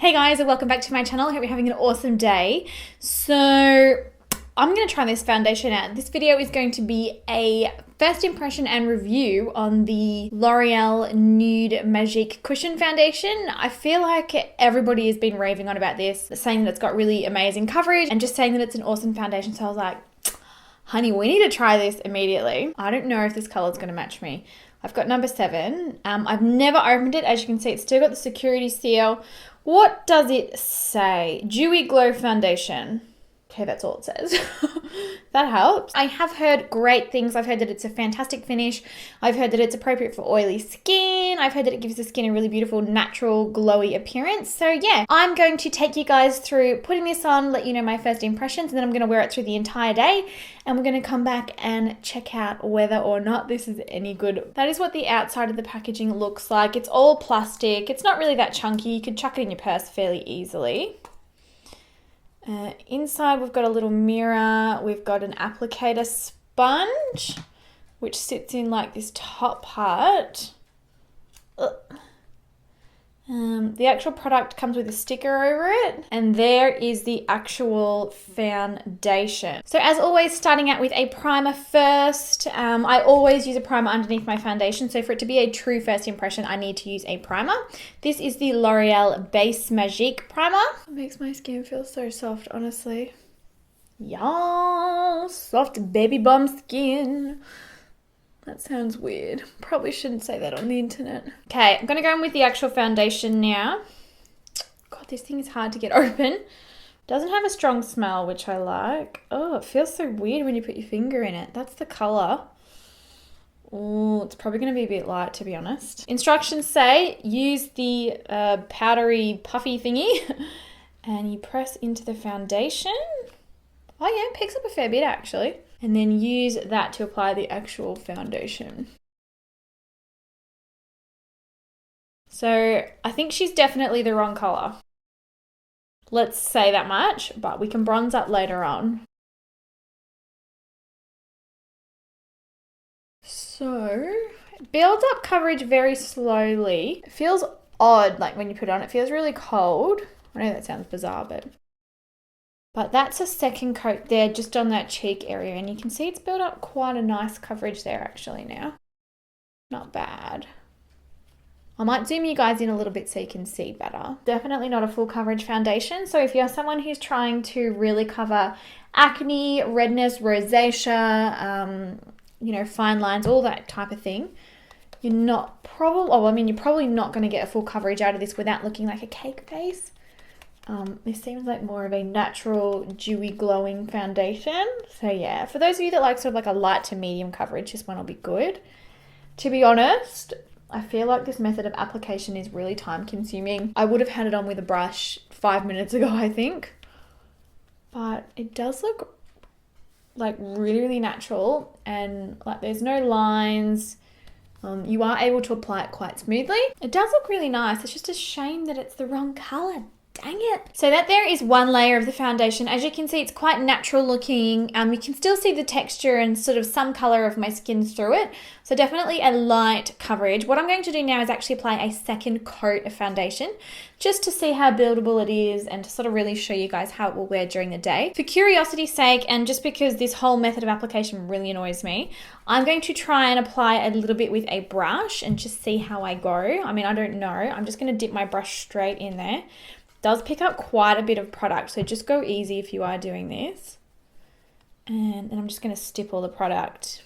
Hey guys, and welcome back to my channel. I hope you're having an awesome day. So I'm going to try this foundation out. This video is going to be a first impression and review on the L'Oreal Nude Magic Cushion Foundation. I feel like everybody has been raving on about this, saying that it's got really amazing coverage and just saying that it's an awesome foundation. So I was like, honey, we need to try this immediately. I don't know if this color is going to match me. I've got number 7. I've never opened it. As you can see, it's still got the security seal. What does it say? Dewy Glow Foundation. Okay, that's all it says. That helps. I have heard great things. I've heard that it's a fantastic finish. I've heard that it's appropriate for oily skin. I've heard that it gives the skin a really beautiful, natural, glowy appearance. So yeah, I'm going to take you guys through putting this on, let you know my first impressions, and then I'm going to wear it through the entire day. And we're going to come back and check out whether or not this is any good. That is what the outside of the packaging looks like. It's all plastic. It's not really that chunky. You could chuck it in your purse fairly easily. Inside we've got a little mirror, we've got an applicator sponge which sits in like this top part. The actual product comes with a sticker over it, and there is the actual foundation. So as always, starting out with a primer first. I always use a primer underneath my foundation, so for it to be a true first impression I need to use a primer. This is the L'Oreal Base Magique primer. It makes my skin feel so soft, honestly. Yeah, soft baby bum skin. That sounds weird. Probably shouldn't say that on the internet. Okay, I'm going to go in with the actual foundation now. God, this thing is hard to get open. Doesn't have a strong smell, which I like. Oh, it feels so weird when you put your finger in it. That's the colour. Oh, it's probably going to be a bit light, to be honest. Instructions say use the powdery puffy thingy and you press into the foundation. Oh yeah, it picks up a fair bit actually. And then use that to apply the actual foundation. So I think she's definitely the wrong colour. Let's say that much, but we can bronze up later on. So it builds up coverage very slowly. It feels odd, like when you put it on, it feels really cold. I know that sounds bizarre, but that's a second coat there just on that cheek area, and you can see it's built up quite a nice coverage there actually now. Not bad. I might zoom you guys in a little bit so you can see better. Definitely not a full coverage foundation, so if you're someone who's trying to really cover acne, redness, rosacea, fine lines, all that type of thing, you're probably not going to get a full coverage out of this without looking like a cake face. This seems like more of a natural, dewy, glowing foundation. So yeah, for those of you that like sort of like a light to medium coverage, this one will be good. To be honest, I feel like this method of application is really time consuming. I would have had it on with a brush 5 minutes ago, I think. But it does look like really, really natural, and like there's no lines. You are able to apply it quite smoothly. It does look really nice. It's just a shame that it's the wrong color. Dang it. So that there is one layer of the foundation. As you can see, it's quite natural looking. You can still see the texture and sort of some color of my skin through it. So definitely a light coverage. What I'm going to do now is actually apply a second coat of foundation just to see how buildable it is and to sort of really show you guys how it will wear during the day. For curiosity's sake, and just because this whole method of application really annoys me, I'm going to try and apply a little bit with a brush and just see how I go. I mean, I don't know. I'm just going to dip my brush straight in there. Does pick up quite a bit of product, so just go easy if you are doing this. And then I'm just going to stipple the product.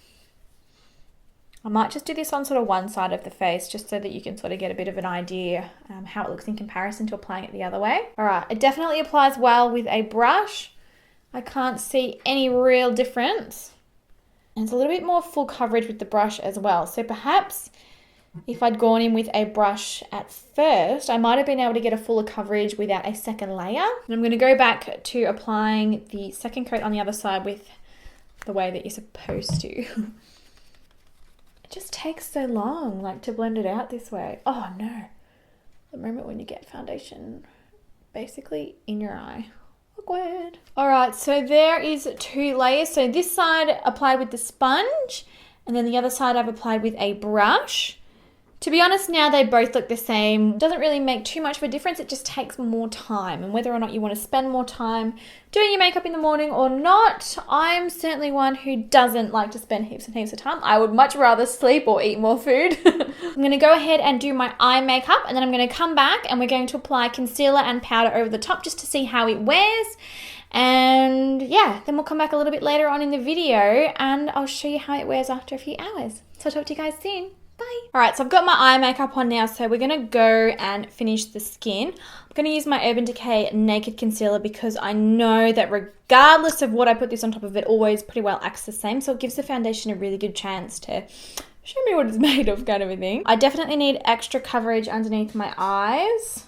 I might just do this on sort of one side of the face just so that you can sort of get a bit of an idea how it looks in comparison to applying it the other way. All right, it definitely applies well with a brush. I can't see any real difference. And it's a little bit more full coverage with the brush as well. So perhaps if I'd gone in with a brush at first, I might have been able to get a fuller coverage without a second layer. And I'm going to go back to applying the second coat on the other side with the way that you're supposed to. It just takes so long, like, to blend it out this way. Oh no. The moment when you get foundation basically in your eye. Awkward. All right, so there is 2 layers. So this side applied with the sponge, and then the other side I've applied with a brush. To be honest, now they both look the same. Doesn't really make too much of a difference. It just takes more time. And whether or not you want to spend more time doing your makeup in the morning or not, I'm certainly one who doesn't like to spend heaps and heaps of time. I would much rather sleep or eat more food. I'm going to go ahead and do my eye makeup, and then I'm going to come back and we're going to apply concealer and powder over the top just to see how it wears. And yeah, then we'll come back a little bit later on in the video and I'll show you how it wears after a few hours. So I'll talk to you guys soon. Bye. All right, so I've got my eye makeup on now, so we're going to go and finish the skin. I'm going to use my Urban Decay Naked Concealer because I know that regardless of what I put this on top of, it always pretty well acts the same. So it gives the foundation a really good chance to show me what it's made of, kind of a thing. I definitely need extra coverage underneath my eyes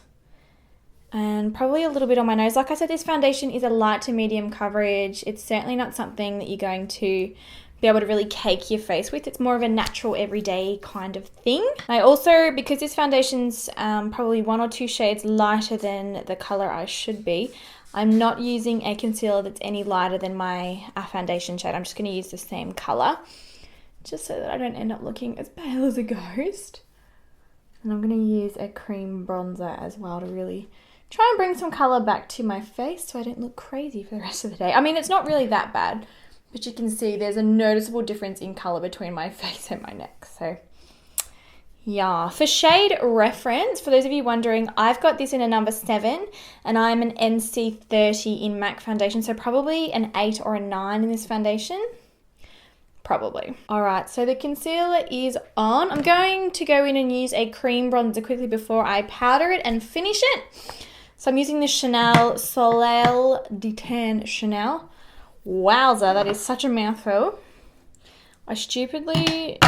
and probably a little bit on my nose. Like I said, this foundation is a light to medium coverage. It's certainly not something that you're going to be able to really cake your face with. It's more of a natural everyday kind of thing. I also, because this foundation's probably 1 or 2 shades lighter than the color I should be, I'm not using a concealer that's any lighter than my foundation shade. I'm just going to use the same color just so that I don't end up looking as pale as a ghost. And I'm going to use a cream bronzer as well to really try and bring some color back to my face so I don't look crazy for the rest of the day. I mean, it's not really that bad, but you can see there's a noticeable difference in colour between my face and my neck. So yeah, for shade reference, for those of you wondering, I've got this in a number 7 and I'm an NC30 in MAC foundation. So probably an 8 or a 9 in this foundation. Probably. All right, so the concealer is on. I'm going to go in and use a cream bronzer quickly before I powder it and finish it. So I'm using the Chanel Soleil de Tan Chanel. Wowza, that is such a mouthful. I stupidly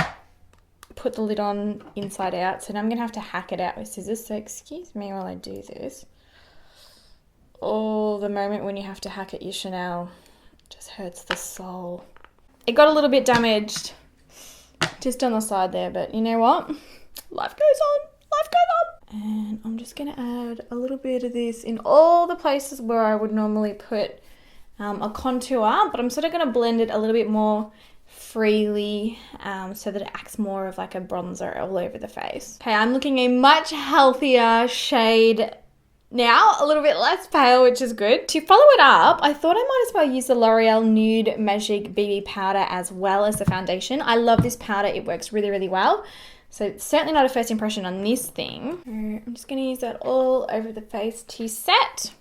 put the lid on inside out, so now I'm going to have to hack it out with scissors. So excuse me while I do this. Oh, the moment when you have to hack at your Chanel just hurts the soul. It got a little bit damaged just on the side there, but you know what? Life goes on. Life goes on. And I'm just going to add a little bit of this in all the places where I would normally put a contour, but I'm sort of going to blend it a little bit more freely so that it acts more of like a bronzer all over the face. Okay, I'm looking a much healthier shade now, a little bit less pale, which is good. To follow it up, I thought I might as well use the L'Oreal Nude Magic BB powder as well as the foundation. I love this powder. It works really, really well. So it's certainly not a first impression on this thing. I'm just going to use that all over the face to set.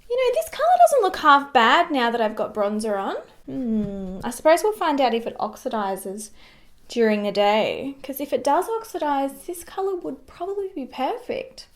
You know, this colour doesn't look half bad now that I've got bronzer on. I suppose we'll find out if it oxidizes during the day. Because if it does oxidize, this colour would probably be perfect.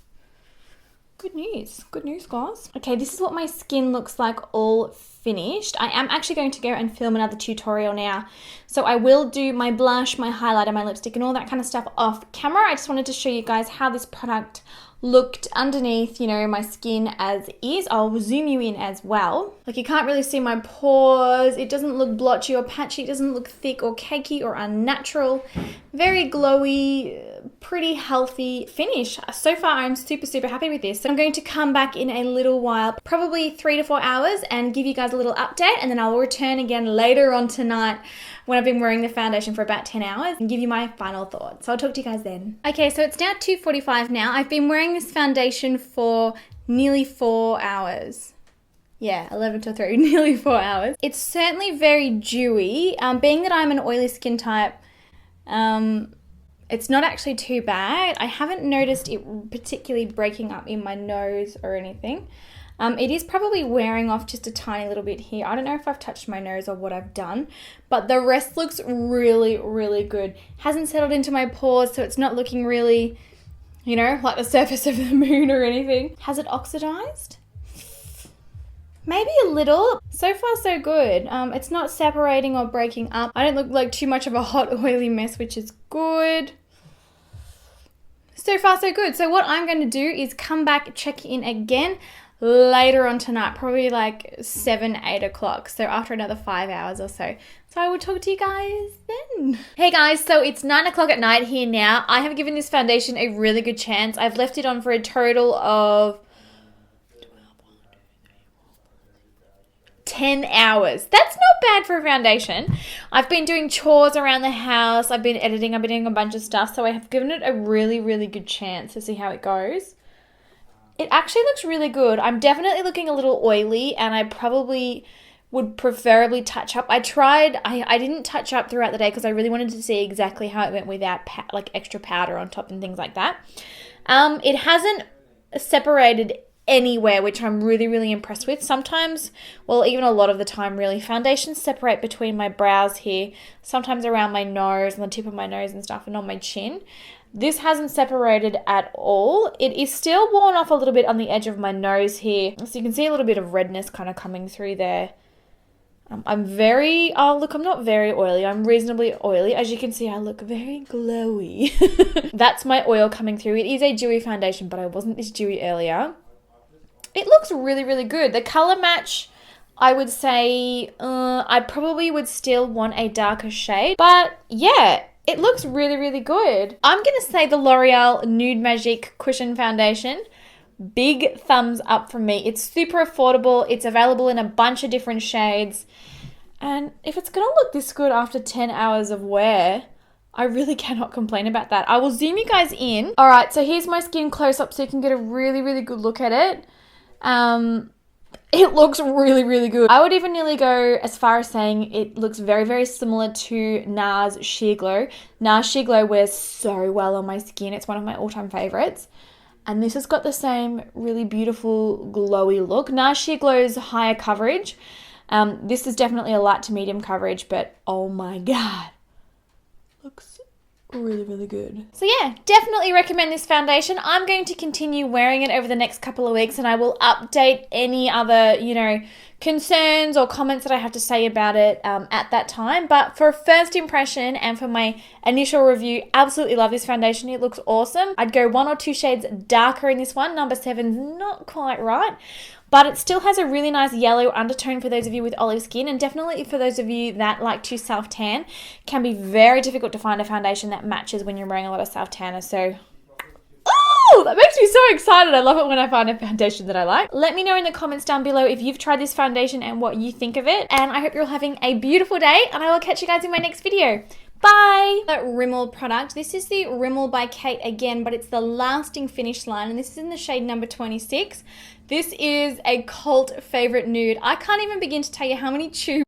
Good news. Good news, guys. Okay, this is what my skin looks like all finished. I am actually going to go and film another tutorial now. So I will do my blush, my highlighter, my lipstick and all that kind of stuff off camera. I just wanted to show you guys how this product looked underneath, you know, my skin as is. I'll zoom you in as well. Like, you can't really see my pores. It doesn't look blotchy or patchy. It doesn't look thick or cakey or unnatural. Very glowy, pretty healthy finish. So far, I'm super, super happy with this. So I'm going to come back in a little while, probably 3 to 4 hours, and give you guys a little update. And then I'll return again later on tonight when I've been wearing the foundation for about 10 hours and give you my final thoughts. So I'll talk to you guys then. Okay, so it's now 2:45 now. I've been wearing this foundation for nearly 4 hours. Yeah, 11 to 3, nearly 4 hours. It's certainly very dewy. Being that I'm an oily skin type, it's not actually too bad. I haven't noticed it particularly breaking up in my nose or anything. It is probably wearing off just a tiny little bit here. I don't know if I've touched my nose or what I've done, but the rest looks really, really good. Hasn't settled into my pores, so it's not looking really, you know, like the surface of the moon or anything. Has it oxidized? Maybe a little. So far, so good. It's not separating or breaking up. I don't look like too much of a hot, oily mess, which is good. So far, so good. So what I'm going to do is come back, check in again later on tonight, probably like 7, 8 o'clock. So after another 5 hours or so. So I will talk to you guys then. Hey guys, so it's 9 o'clock at night here now. I have given this foundation a really good chance. I've left it on for a total of 10 hours. That's not bad for a foundation. I've been doing chores around the house. I've been editing. I've been doing a bunch of stuff. So I have given it a really, really good chance to see how it goes. It actually looks really good. I'm definitely looking a little oily, and I probably would preferably touch up. I didn't touch up throughout the day because I really wanted to see exactly how it went without like extra powder on top and things like that. It hasn't separated anywhere, which I'm really, really impressed with. Sometimes, well, even a lot of the time really, foundations separate between my brows here, sometimes around my nose and the tip of my nose and stuff, and on my chin. This hasn't separated at all. It is still worn off a little bit on the edge of my nose here, so you can see a little bit of redness kind of coming through there. I'm not very oily. I'm reasonably oily. As you can see, I look very glowy. That's my oil coming through. It is a dewy foundation, but I wasn't this dewy earlier. It looks really, really good. The color match, I would say, I probably would still want a darker shade. But yeah, it looks really, really good. I'm going to say the L'Oreal Nude Magic Cushion Foundation. Big thumbs up from me. It's super affordable. It's available in a bunch of different shades. And if it's going to look this good after 10 hours of wear, I really cannot complain about that. I will zoom you guys in. All right, so here's my skin close up so you can get a really, really good look at it. It looks really, really good. I would even nearly go as far as saying it looks very, very similar to NARS Sheer Glow. NARS Sheer Glow wears so well on my skin. It's one of my all-time favorites. And this has got the same really beautiful glowy look. NARS Sheer Glow's higher coverage. This is definitely a light to medium coverage, but oh my God. Looks really, really good. So yeah, definitely recommend this foundation. I'm going to continue wearing it over the next couple of weeks, and I will update any other, concerns or comments that I have to say about it at that time. But for a first impression and for my initial review, absolutely love this foundation. It looks awesome. I'd go 1 or 2 shades darker in this one. Number 7's not quite right, but it still has a really nice yellow undertone for those of you with olive skin, and definitely for those of you that like to self-tan. Can be very difficult to find a foundation that matches when you're wearing a lot of self-tanner. So oh, that makes me so excited. I love it when I find a foundation that I like. Let me know in the comments down below if you've tried this foundation and what you think of it. And I hope you're all having a beautiful day, and I will catch you guys in my next video. Bye! That Rimmel product. This is the Rimmel by Kate again, but it's the Lasting Finish line, and this is in the shade number 26. This is a cult favorite nude. I can't even begin to tell you how many tubes